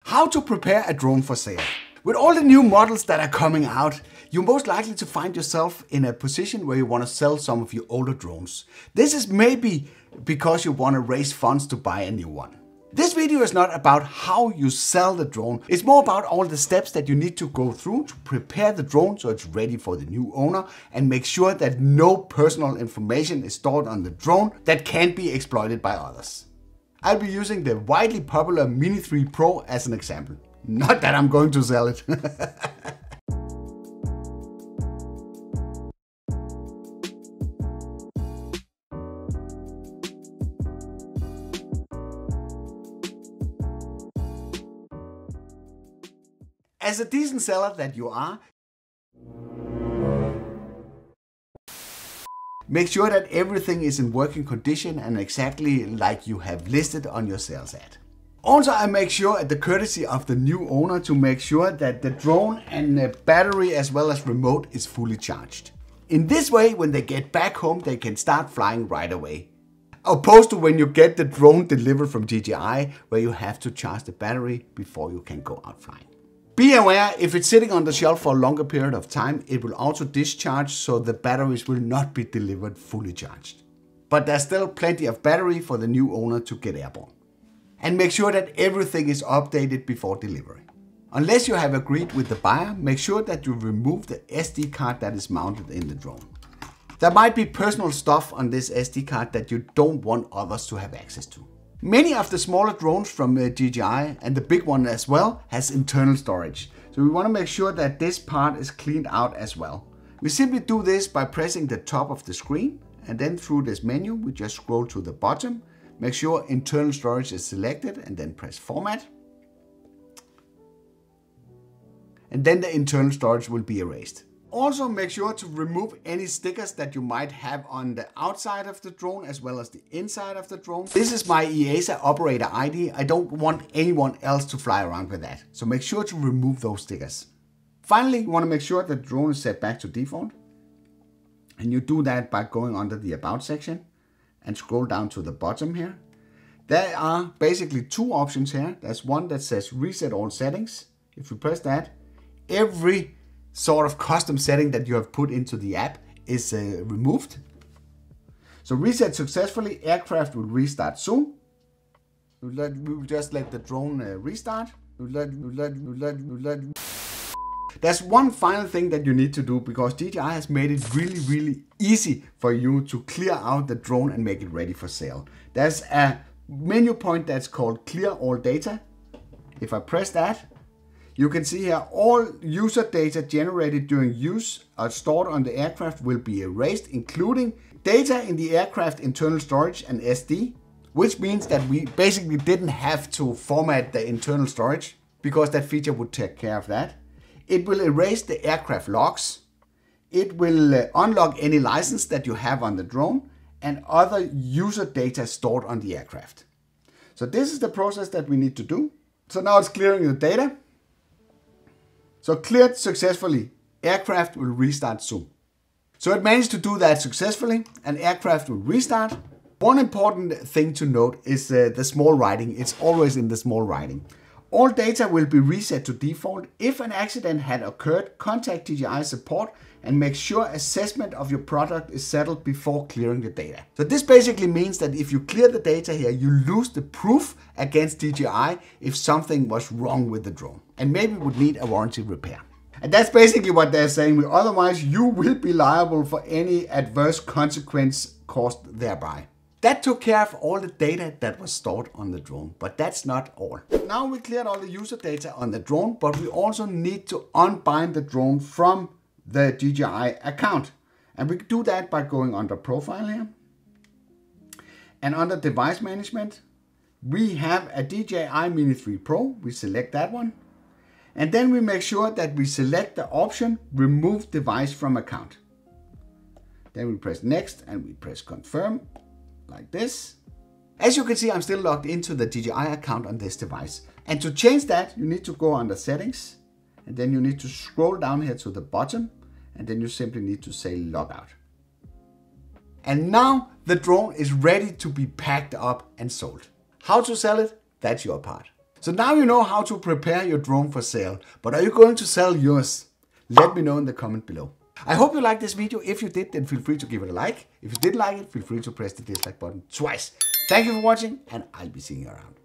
How to prepare a drone for sale. With all the new models that are coming out, you're most likely to find yourself in a position where you want to sell some of your older drones. This is maybe because you want to raise funds to buy a new one. This video is not about how you sell the drone. It's more about all the steps that you need to go through to prepare the drone so it's ready for the new owner and make sure that no personal information is stored on the drone that can't be exploited by others. I'll be using the widely popular Mini 3 Pro as an example. Not that I'm going to sell it. As a decent seller that you are, make sure that everything is in working condition and exactly like you have listed on your sales ad. Also, I make sure at the courtesy of the new owner to make sure that the drone and the battery as well as remote is fully charged. In this way, when they get back home, they can start flying right away. Opposed to when you get the drone delivered from DJI, where you have to charge the battery before you can go out flying. Be aware, if it's sitting on the shelf for a longer period of time, it will auto discharge, so the batteries will not be delivered fully charged. But there's still plenty of battery for the new owner to get airborne. And make sure that everything is updated before delivery. Unless you have agreed with the buyer, make sure that you remove the SD card that is mounted in the drone. There might be personal stuff on this SD card that you don't want others to have access to. Many of the smaller drones from DJI and the big one as well has internal storage. So we want to make sure that this part is cleaned out as well. We simply do this by pressing the top of the screen, and then through this menu we just scroll to the bottom, make sure internal storage is selected and then press format. And then the internal storage will be erased. Also make sure to remove any stickers that you might have on the outside of the drone as well as the inside of the drone. This is my EASA operator ID. I don't want anyone else to fly around with that. So make sure to remove those stickers. Finally, you want to make sure that the drone is set back to default. And you do that by going under the About section and scroll down to the bottom here. There are basically two options here. There's one that says Reset All Settings. If you press that, every sort of custom setting that you have put into the app is removed. So reset successfully, aircraft will restart soon. We will just let the drone restart. There's one final thing that you need to do, because DJI has made it really easy for you to clear out the drone and make it ready for sale. There's a menu point that's called Clear All Data. If I press that, you can see here all user data generated during use or stored on the aircraft will be erased, including data in the aircraft internal storage and SD, which means that we basically didn't have to format the internal storage because that feature would take care of that. It will erase the aircraft logs. It will unlock any license that you have on the drone and other user data stored on the aircraft. So this is the process that we need to do. So now it's clearing the data. So cleared successfully, aircraft will restart soon. So it managed to do that successfully, and aircraft will restart. One important thing to note is the small writing. It's always in the small writing. All data will be reset to default. If an accident had occurred, contact DJI support and make sure assessment of your product is settled before clearing the data. So this basically means that if you clear the data here, you lose the proof against DJI if something was wrong with the drone and maybe would need a warranty repair. And that's basically what they're saying. Otherwise, you will be liable for any adverse consequence caused thereby. That took care of all the data that was stored on the drone, but that's not all. Now we cleared all the user data on the drone, but we also need to unbind the drone from the DJI account. And we do that by going under Profile here. And under Device Management, we have a DJI Mini 3 Pro. We select that one. And then we make sure that we select the option Remove Device from Account. Then we press Next and we press Confirm. Like this. As you can see, I'm still logged into the DJI account on this device. And to change that, you need to go under Settings, and then you need to scroll down here to the bottom, and then you simply need to say Logout. And now the drone is ready to be packed up and sold. How to sell it? That's your part. So now you know how to prepare your drone for sale, but are you going to sell yours? Let me know in the comment below. I hope you liked this video. If you did, then feel free to give it a like. If you didn't like it, feel free to press the dislike button twice. Thank you for watching, and I'll be seeing you around.